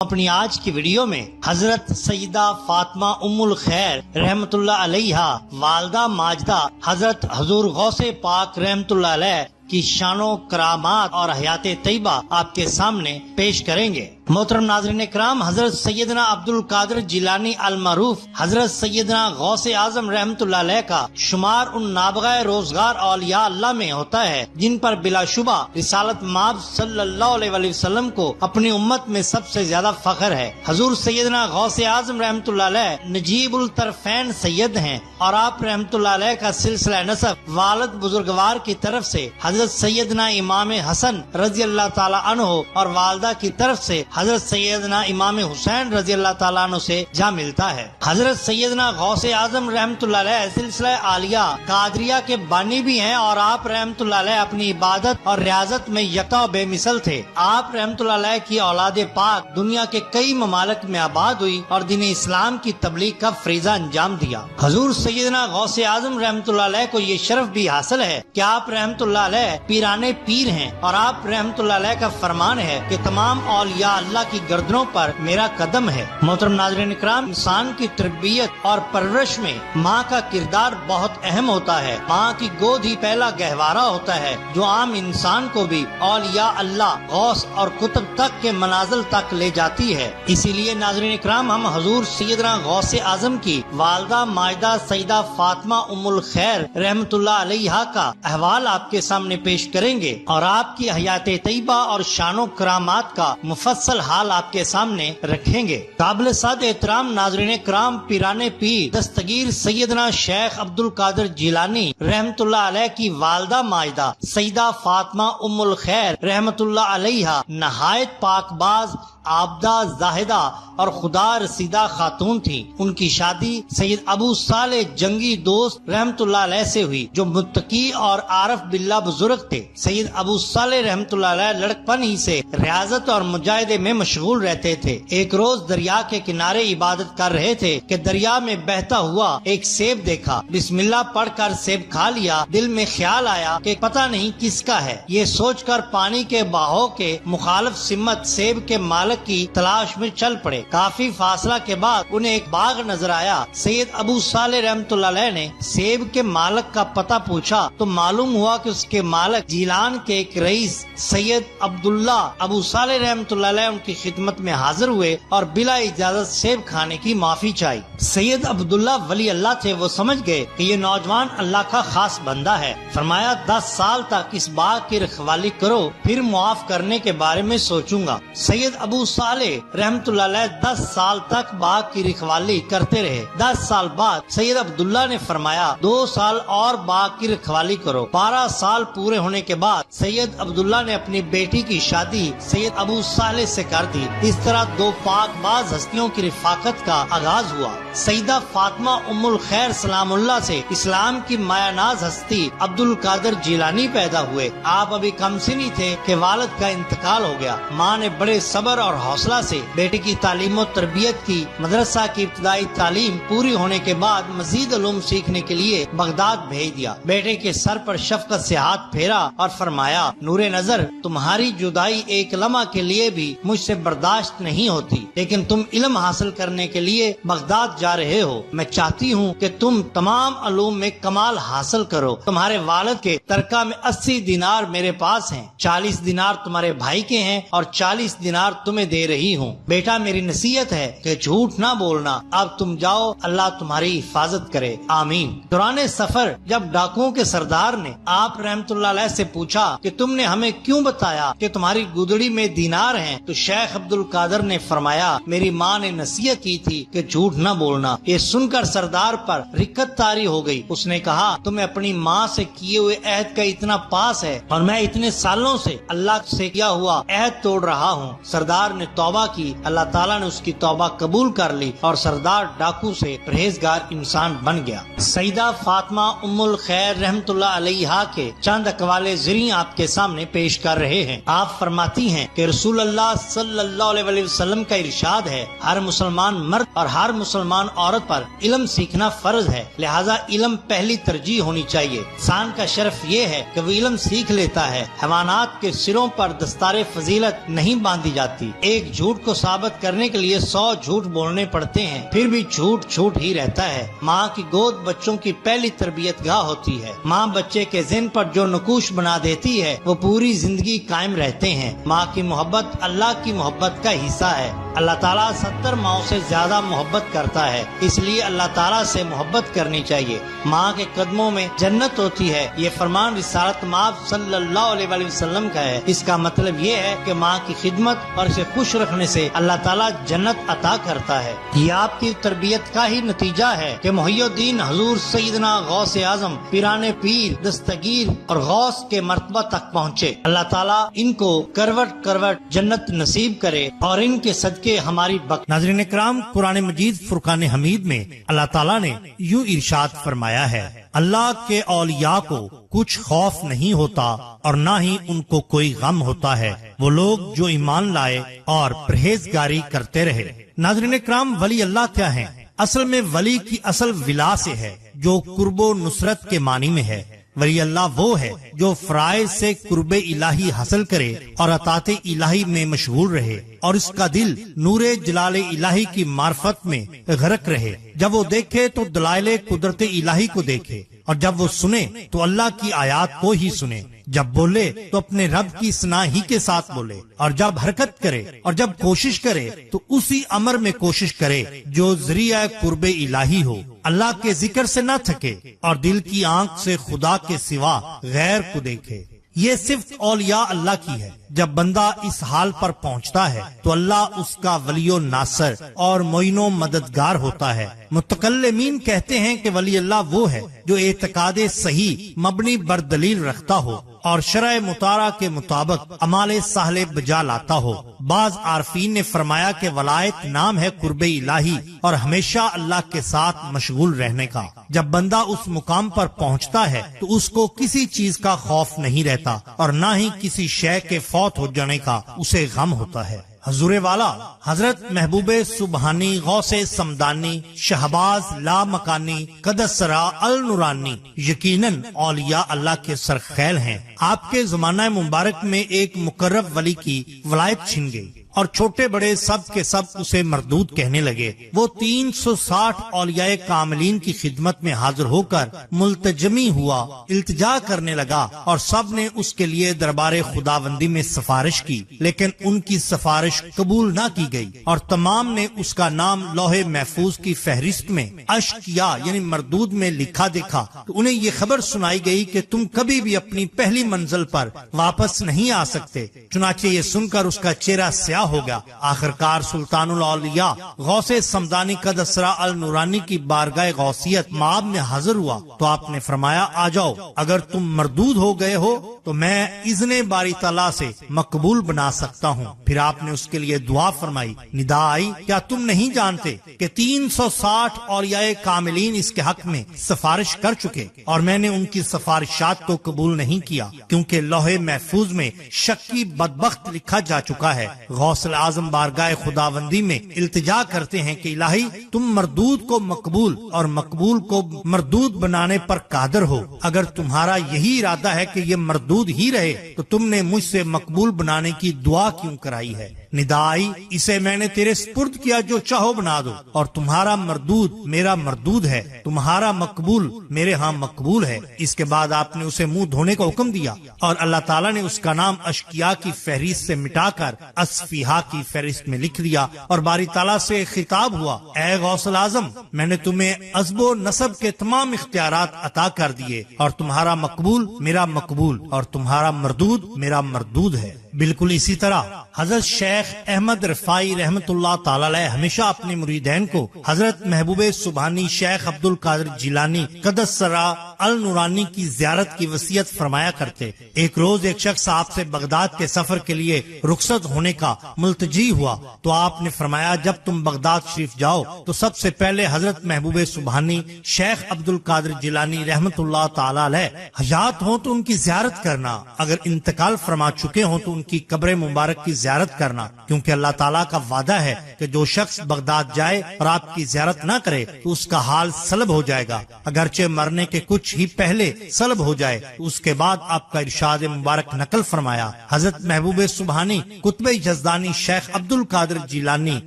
اپنی آج کی ویڈیو میں حضرت سیدہ فاطمہ ام الخیر رحمت اللہ علیہا والدہ ماجدہ حضرت حضور غوث پاک رحمت اللہ علیہ کی شان و کرامات اور حیات طیبہ آپ کے سامنے پیش کریں گے۔ محترم ناظرین اکرام، حضرت سیدنا عبد القادر جیلانی المعروف حضرت سیدنا غوث اعظم رحمت اللہ علیہ کا شمار ان نابغہ روزگار اولیاء اللہ میں ہوتا ہے جن پر بلا شبہ رسالت مآب صلی اللہ علیہ وآلہ وسلم کو اپنی امت میں سب سے زیادہ فخر ہے۔ حضور سیدنا غوث اعظم رحمت اللہ علیہ نجیب الطرفین سید ہیں اور آپ رحمت اللہ علیہ کا سلسلہ نسب والد بزرگوار کی طرف سے حضرت سیدنا امام حسن رضی اللہ تعالیٰ عنہ اور والدہ کی طرف سے حضرت سیدنا امام حسین رضی اللہ تعالیٰ عنہ سے جا ملتا ہے۔ حضرت سیدنا غوث اعظم رحمت اللہ علیہ سلسلہ عالیہ قادریہ کے بانی بھی ہیں اور آپ رحمت اللہ علیہ اپنی عبادت اور ریاضت میں یکتا و بے مثل تھے۔ آپ رحمت اللہ علیہ کی اولاد پاک دنیا کے کئی ممالک میں آباد ہوئی اور دین اسلام کی تبلیغ کا فریضہ انجام دیا۔ حضور سیدنا غوث اعظم رحمت اللہ علیہ کو یہ شرف بھی حاصل ہے کہ آپ رحمت اللہ علیہ پیرانے پیر ہیں اور آپ رحمت اللہ علیہ کا فرمان ہے کہ تمام اولیاء اللہ کی گردنوں پر میرا قدم ہے۔ محترم ناظرین اکرام، انسان کی تربیت اور پرورش میں ماں کا کردار بہت اہم ہوتا ہے۔ ماں کی گود ہی پہلا گہوارہ ہوتا ہے جو عام انسان کو بھی اولیاء اللہ، غوث اور قطب تک کے منازل تک لے جاتی ہے۔ اسی لیے ناظرین اکرام، ہم حضور سیدنا غوث اعظم کی والدہ ماجدہ سیدہ فاطمہ ام الخیر رحمت اللہ علیہا کا احوال آپ کے سامنے پیش کریں گے اور آپ کی حیات طیبہ اور شان و کرامات کا مفصل حال آپ کے سامنے رکھیں گے۔ قابل صد احترام ناظرین کرام، پیرانے پیر دستگیر سیدنا شیخ عبد القادر جیلانی رحمت اللہ علیہ کی والدہ ماجدہ سیدہ فاطمہ ام الخیر رحمت اللہ علیہا نہایت پاک باز، عابدہ، زاہدہ اور خدا رسیدہ خاتون تھی۔ ان کی شادی سید ابو صالح جنگی دوست رحمت اللہ علیہ سے ہوئی جو متقی اور عارف باللہ بزرگ تھے۔ سید ابو صالح رحمت اللہ علیہ لڑکپن ہی سے ریاضت اور مجاہدے میں مشغول رہتے تھے۔ ایک روز دریا کے کنارے عبادت کر رہے تھے کہ دریا میں بہتا ہوا ایک سیب دیکھا۔ بسم اللہ پڑھ کر سیب کھا لیا۔ دل میں خیال آیا کہ پتہ نہیں کس کا ہے۔ یہ سوچ کر پانی کے بہاؤ کے مخالف سمت سیب کے مالک کی تلاش میں چل پڑے۔ کافی فاصلہ کے بعد انہیں ایک باغ نظر آیا۔ سید ابو صالح رحمت اللہ علیہ نے سیب کے مالک کا پتہ پوچھا تو معلوم ہوا کہ اس کے مالک جیلان کے ایک رئیس سید عبداللہ ابو صالح رحمت اللہ علیہ ان کی خدمت میں حاضر ہوئے اور بلا اجازت سیب کھانے کی معافی چاہی۔ سید عبداللہ ولی اللہ تھے، وہ سمجھ گئے کہ یہ نوجوان اللہ کا خاص بندہ ہے۔ فرمایا 10 سال تک اس باغ کی رکھوالی کرو، پھر معاف کرنے کے بارے میں سوچوں گا۔ سید ابو صالح رحمت اللہ علیہ 10 سال تک باغ کی رکھوالی کرتے رہے۔ 10 سال بعد سید عبداللہ نے فرمایا 2 سال اور باغ کی رکھوالی کرو۔ 12 سال پورے ہونے کے بعد سید عبداللہ نے اپنی بیٹی کی شادی سید ابو صالح سے کر دی۔ اس طرح 2 پاک باز ہستیوں کی رفاقت کا آغاز ہوا۔ سیدہ فاطمہ ام الخیر سلام اللہ سے اسلام کی مایہ ناز ہستی عبد القادر جیلانی پیدا ہوئے۔ آپ ابھی کم سنی تھے کہ والد کا انتقال ہو گیا۔ ماں نے بڑے صبر اور حوصلہ سے بیٹی کی تعلیم و تربیت کی۔ مدرسہ کی ابتدائی تعلیم پوری ہونے کے بعد مزید علوم سیکھنے کے لیے بغداد بھیج دیا۔ بیٹے کے سر پر شفقت سے ہاتھ پھیرا اور فرمایا، نور نظر، تمہاری جدائی ایک لمحہ کے لیے بھی مجھ سے برداشت نہیں ہوتی، لیکن تم علم حاصل کرنے کے لیے بغداد جا رہے ہو۔ میں چاہتی ہوں کہ تم تمام علوم میں کمال حاصل کرو۔ تمہارے والد کے ترکہ میں 80 دینار میرے پاس ہیں، 40 دینار تمہارے بھائی کے ہیں اور 40 دینار تمہیں دے رہی ہوں۔ بیٹا، میری نصیحت ہے کہ جھوٹ نہ بولنا۔ اب تم جاؤ، اللہ تمہاری حفاظت کرے، آمین۔ دوران سفر جب ڈاکوؤں کے سردار نے آپ رحمت اللہ علیہ سے پوچھا کہ تم نے ہمیں کیوں بتایا کہ تمہاری گودڑی میں دینار ہیں، تو شیخ عبد القادر نے فرمایا، میری ماں نے نصیحت کی تھی کہ جھوٹ نہ بولنا۔ یہ سن کر سردار پر رکت طاری ہو گئی۔ اس نے کہا، تمہیں اپنی ماں سے کیے ہوئے عہد کا اتنا پاس ہے اور میں اتنے سالوں سے اللہ سے کیا ہوا عہد توڑ رہا ہوں۔ سردار نے توبہ کی، اللہ تعالیٰ نے اس کی توبہ قبول کر لی اور سردار ڈاکو سے پرہیزگار انسان بن گیا۔ سیدہ فاطمہ ام الخیر رحمت اللہ علیہا کے چند چند اقوال زریں آپ کے سامنے پیش کر رہے ہیں۔ آپ فرماتی ہیں کہ رسول اللہ صلی اللہ علیہ وسلم کا ارشاد ہے، ہر مسلمان مرد اور ہر مسلمان عورت پر علم سیکھنا فرض ہے، لہذا علم پہلی ترجیح ہونی چاہیے۔ انسان کا شرف یہ ہے کہ وہ علم سیکھ لیتا ہے۔ حیوانات کے سروں پر دستار فضیلت نہیں باندھی جاتی۔ ایک جھوٹ کو ثابت کرنے کے لیے 100 جھوٹ بولنے پڑتے ہیں، پھر بھی جھوٹ جھوٹ ہی رہتا ہے۔ ماں کی گود بچوں کی پہلی تربیت گاہ ہوتی ہے۔ ماں بچے کے ذہن پر جو نقوش بنا دیتی ہے وہ پوری زندگی قائم رہتے ہیں۔ ماں کی محبت اللہ کی محبت کا حصہ ہے۔ اللہ تعالیٰ 70 ماؤں سے زیادہ محبت کرتا ہے، اس لیے اللہ تعالیٰ سے محبت کرنی چاہیے۔ ماں کے قدموں میں جنت ہوتی ہے، یہ فرمان رسالت مآب صلی اللہ علیہ وسلم کا ہے۔ اس کا مطلب یہ ہے کہ ماں کی خدمت اور اسے خوش رکھنے سے اللہ تعالیٰ جنت عطا کرتا ہے۔ یہ آپ کی تربیت کا ہی نتیجہ ہے کہ محی الدین حضور سیدنا غوث اعظم پیران پیر دستگیر اور غوث کے مرتبہ تک پہنچے۔ اللہ تعالیٰ ان کو کروٹ کروٹ جنت نصیب کرے اور ان کے صدقے ہماری ناظرین کرام، قرآن مجید فرقان حمید میں اللہ تعالیٰ نے یوں ارشاد فرمایا ہے، اللہ کے اولیاء کو کچھ خوف نہیں ہوتا اور نہ ہی ان کو کوئی غم ہوتا ہے، وہ لوگ جو ایمان لائے اور پرہیزگاری کرتے رہے۔ ناظرین کرام، ولی اللہ کیا ہیں؟ اصل میں ولی کی اصل ولا سے ہے جو قرب و نصرت کے معنی میں ہے۔ ولی اللہ وہ ہے جو فرائض سے قرب الہی حاصل کرے اور اطاعت الہی میں مشغول رہے اور اس کا دل نور جلال الہی کی معرفت میں غرق رہے۔ جب وہ دیکھے تو دلائل قدرت الہی کو دیکھے، اور جب وہ سنے تو اللہ کی آیات کو ہی سنے، جب بولے تو اپنے رب کی ثنا ہی کے ساتھ بولے، اور جب حرکت کرے اور جب کوشش کرے تو اسی امر میں کوشش کرے جو ذریعہ قرب الہی ہو، اللہ کے ذکر سے نہ تھکے اور دل کی آنکھ سے خدا کے سوا غیر کو دیکھے۔ یہ صرف اولیاء اللہ کی ہے۔ جب بندہ اس حال پر پہنچتا ہے تو اللہ اس کا ولی و ناصر اور معین و مددگار ہوتا ہے۔ متکلمین کہتے ہیں کہ ولی اللہ وہ ہے جو اعتقاد صحیح مبنی بر دلیل رکھتا ہو اور شرع مطالعہ کے مطابق اعمال صالح بجا لاتا ہو۔ بعض عارفین نے فرمایا کہ ولایت نام ہے قرب الہی اور ہمیشہ اللہ کے ساتھ مشغول رہنے کا۔ جب بندہ اس مقام پر پہنچتا ہے تو اس کو کسی چیز کا خوف نہیں رہتا اور نہ ہی کسی شے کے فوت ہو جانے کا اسے غم ہوتا ہے۔ حضور والا حضرت محبوب سبحانی غوث سمدانی شہباز لا مکانی قدسرا النورانی یقیناً اولیاء اللہ کے سرخیل ہیں۔ آپ کے زمانہ مبارک میں ایک مقرب ولی کی ولایت چھن گئی اور چھوٹے بڑے سب کے سب اسے مردود کہنے لگے۔ وہ 360 اولیاء کاملین کی خدمت میں حاضر ہو کر ملتجمی ہوا، التجا کرنے لگا اور سب نے اس کے لیے دربار خداوندی میں سفارش کی، لیکن ان کی سفارش قبول نہ کی گئی اور تمام نے اس کا نام لوح محفوظ کی فہرست میں اشقیا یعنی مردود میں لکھا دیکھا تو انہیں یہ خبر سنائی گئی کہ تم کبھی بھی اپنی پہلی منزل پر واپس نہیں آ سکتے۔ چنانچہ یہ سن کر اس کا چہرہ سیاہ ہو گیا۔ آخرکار سلطان الاولیاء غوث سمدانی قدسرا النورانی کی بارگاہ غوثیت مآب میں حاضر ہوا تو آپ نے فرمایا، آ جاؤ، اگر تم مردود ہو گئے ہو تو میں اذن باری تعالیٰ سے مقبول بنا سکتا ہوں۔ پھر آپ نے اس کے لیے دعا فرمائی، ندا آئی، کیا تم نہیں جانتے کہ 360 اولیاء کاملین اس کے حق میں سفارش کر چکے اور میں نے ان کی سفارشات کو قبول نہیں کیا کیونکہ لوح محفوظ میں شکی بدبخت لکھا جا چکا ہے۔ غوث اعظم بارگاہ خداوندی میں التجا کرتے ہیں کہ الہی تم مردود کو مقبول اور مقبول کو مردود بنانے پر قادر ہو۔ اگر تمہارا یہی ارادہ ہے کہ یہ مردود ہی رہے تو تم نے مجھ سے مقبول بنانے کی دعا کیوں کرائی ہے؟ ندا آئی، اسے میں نے تیرے سپرد کیا، جو چاہو بنا دو، اور تمہارا مردود میرا مردود ہے، تمہارا مقبول میرے ہاں مقبول ہے۔ اس کے بعد آپ نے اسے منہ دھونے کا حکم دیا اور اللہ تعالیٰ نے اس کا نام اشقیا کی فہرست سے مٹا کر اصفیاء کی فہرست میں لکھ دیا اور باری تعالیٰ سے خطاب ہوا، اے غوث اعظم، میں نے تمہیں عزب و نسب کے تمام اختیارات عطا کر دیے اور تمہارا مقبول میرا مقبول اور تمہارا مردود میرا مردود ہے۔ بالکل اسی طرح حضرت شیخ احمد رفاعی رحمت اللہ تعالی علیہ ہمیشہ اپنے مریدین کو حضرت محبوب سبحانی شیخ عبد القادر جیلانی قدس سرا النورانی کی زیارت کی وصیت فرمایا کرتے۔ ایک روز ایک شخص آپ سے بغداد کے سفر کے لیے رخصت ہونے کا ملتجی ہوا تو آپ نے فرمایا جب تم بغداد شریف جاؤ تو سب سے پہلے حضرت محبوب سبحانی شیخ عبد القادر جیلانی رحمت اللہ تعالی علیہ حیات ہوں تو ان کی زیارت کرنا، اگر انتقال فرما چکے ہوں تو ان کی قبر مبارک کی زیارت کرنا، کیونکہ اللہ تعالیٰ کا وعدہ ہے کہ جو شخص بغداد جائے اور آپ کی زیارت نہ کرے تو اس کا حال سلب ہو جائے گا، اگرچہ مرنے کے کچھ ہی پہلے سلب ہو جائے۔ اس کے بعد آپ کا ارشاد مبارک نقل فرمایا، حضرت محبوب سبحانی قطب جزدانی شیخ عبد القادر جیلانی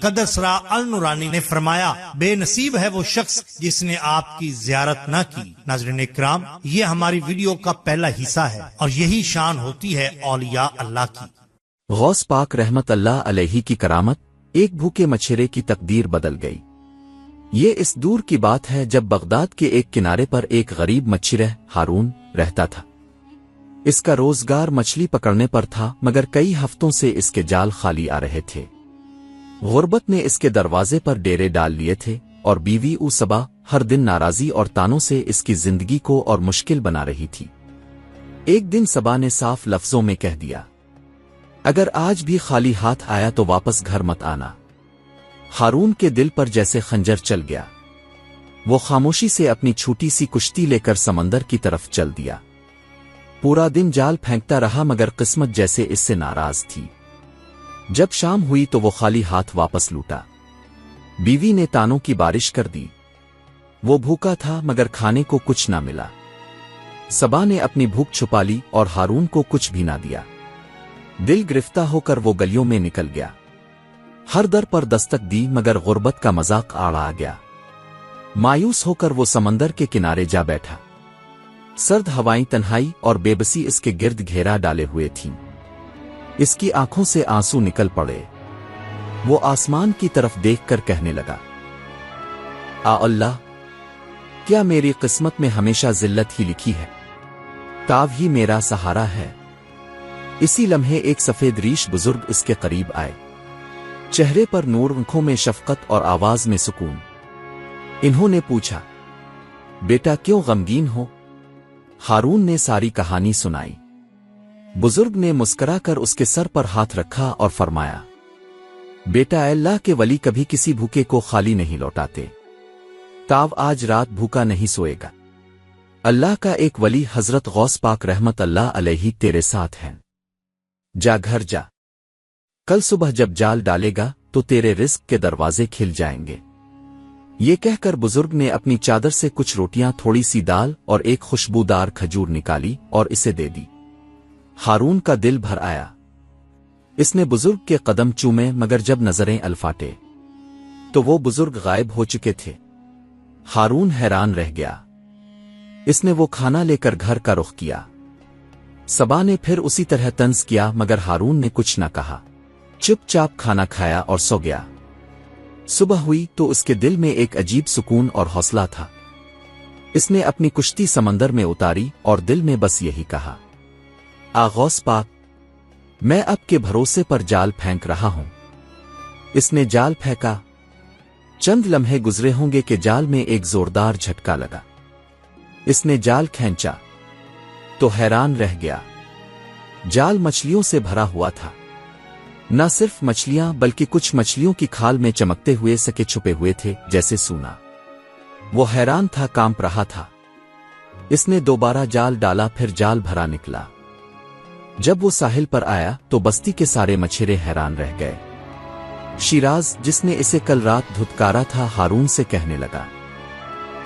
قدس را النورانی نے فرمایا بے نصیب ہے وہ شخص جس نے آپ کی زیارت نہ کی۔ ناظرین اکرام، یہ ہماری ویڈیو کا پہلا حصہ ہے اور یہی شان ہوتی ہے اولیاء اللہ کی۔ غوث پاک رحمت اللہ علیہ کی کرامت، ایک بھوکے مچھرے کی تقدیر بدل گئی۔ یہ اس دور کی بات ہے جب بغداد کے ایک کنارے پر ایک غریب مچھرہ ہارون رہتا تھا۔ اس کا روزگار مچھلی پکڑنے پر تھا، مگر کئی ہفتوں سے اس کے جال خالی آ رہے تھے۔ غربت نے اس کے دروازے پر ڈیرے ڈال لیے تھے اور بیوی صبا ہر دن ناراضی اور تانوں سے اس کی زندگی کو اور مشکل بنا رہی تھی۔ ایک دن صبا نے صاف لفظوں میں کہہ دیا، اگر آج بھی خالی ہاتھ آیا تو واپس گھر مت آنا۔ ہارون کے دل پر جیسے خنجر چل گیا۔ وہ خاموشی سے اپنی چھوٹی سی کشتی لے کر سمندر کی طرف چل دیا۔ پورا دن جال پھینکتا رہا مگر قسمت جیسے اس سے ناراض تھی۔ جب شام ہوئی تو وہ خالی ہاتھ واپس لوٹا۔ بیوی نے تانوں کی بارش کر دی۔ وہ بھوکا تھا مگر کھانے کو کچھ نہ ملا۔ صبا نے اپنی بھوک چھپا لی اور ہارون کو کچھ بھی نہ دیا۔ دل گرفتہ ہو کر وہ گلیوں میں نکل گیا۔ ہر در پر دستک دی مگر غربت کا مذاق آڑا گیا۔ مایوس ہو کر وہ سمندر کے کنارے جا بیٹھا۔ سرد ہوائیں تنہائی اور بے بسی اس کے گرد گھیرا ڈالے ہوئے تھیں۔ اس کی آنکھوں سے آنسو نکل پڑے۔ وہ آسمان کی طرف دیکھ کر کہنے لگا، آ اللہ، کیا میری قسمت میں ہمیشہ ذلت ہی لکھی ہے؟ تاو ہی میرا سہارا ہے۔ اسی لمحے ایک سفید ریش بزرگ اس کے قریب آئے، چہرے پر نور، آنکھوں میں شفقت اور آواز میں سکون۔ انہوں نے پوچھا، بیٹا کیوں غمگین ہو؟ ہارون نے ساری کہانی سنائی۔ بزرگ نے مسکرا کر اس کے سر پر ہاتھ رکھا اور فرمایا، بیٹا، اللہ کے ولی کبھی کسی بھوکے کو خالی نہیں لوٹاتے۔ تاو آج رات بھوکا نہیں سوئے گا۔ اللہ کا ایک ولی حضرت غوث پاک رحمت اللہ علیہ تیرے ساتھ ہیں۔ جا گھر جا، کل صبح جب جال ڈالے گا تو تیرے رزق کے دروازے کھل جائیں گے۔ یہ کہہ کر بزرگ نے اپنی چادر سے کچھ روٹیاں، تھوڑی سی دال اور ایک خوشبودار کھجور نکالی اور اسے دے دی۔ ہارون کا دل بھر آیا۔ اس نے بزرگ کے قدم چومے مگر جب نظریں الفاٹے تو وہ بزرگ غائب ہو چکے تھے۔ ہارون حیران رہ گیا۔ اس نے وہ کھانا لے کر گھر کا رخ کیا۔ صبا نے پھر اسی طرح طنز کیا مگر ہارون نے کچھ نہ کہا، چپ چاپ کھانا کھایا اور سو گیا۔ صبح ہوئی تو اس کے دل میں ایک عجیب سکون اور حوصلہ تھا۔ اس نے اپنی کشتی سمندر میں اتاری اور دل میں بس یہی کہا، آ غوث پاک، میں اب کے بھروسے پر جال پھینک رہا ہوں۔ اس نے جال پھینکا۔ چند لمحے گزرے ہوں گے کہ جال میں ایک زوردار جھٹکا لگا۔ اس نے جال کھینچا تو حیران رہ گیا۔ جال مچھلیوں سے بھرا ہوا تھا۔ نہ صرف مچھلیاں بلکہ کچھ مچھلیوں کی کھال میں چمکتے ہوئے سکے چھپے ہوئے تھے جیسے سونا۔ وہ حیران تھا، کانپ رہا تھا۔ اس نے دوبارہ جال ڈالا، پھر جال بھرا نکلا۔ جب وہ ساحل پر آیا تو بستی کے سارے مچھرے حیران رہ گئے۔ شیراز، جس نے اسے کل رات دھتکارا تھا، ہارون سے کہنے لگا،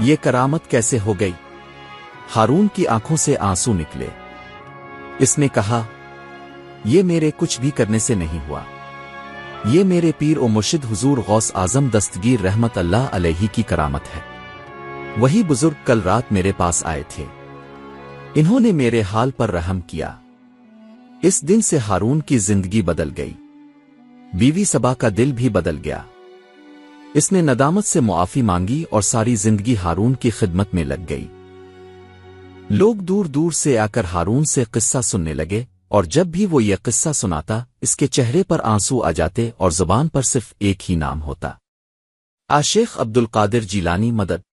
یہ کرامت کیسے ہو گئی؟ ہارون کی آنکھوں سے آنسو نکلے۔ اس نے کہا، یہ میرے کچھ بھی کرنے سے نہیں ہوا، یہ میرے پیر و مرشد حضور غوث اعظم دستگیر رحمت اللہ علیہ کی کرامت ہے۔ وہی بزرگ کل رات میرے پاس آئے تھے، انہوں نے میرے حال پر رحم کیا۔ اس دن سے ہارون کی زندگی بدل گئی۔ بیوی صبا کا دل بھی بدل گیا۔ اس نے ندامت سے معافی مانگی اور ساری زندگی ہارون کی خدمت میں لگ گئی۔ لوگ دور دور سے آ کر ہارون سے قصہ سننے لگے، اور جب بھی وہ یہ قصہ سناتا اس کے چہرے پر آنسو آ جاتے اور زبان پر صرف ایک ہی نام ہوتا، شیخ عبد القادر جیلانی مدد۔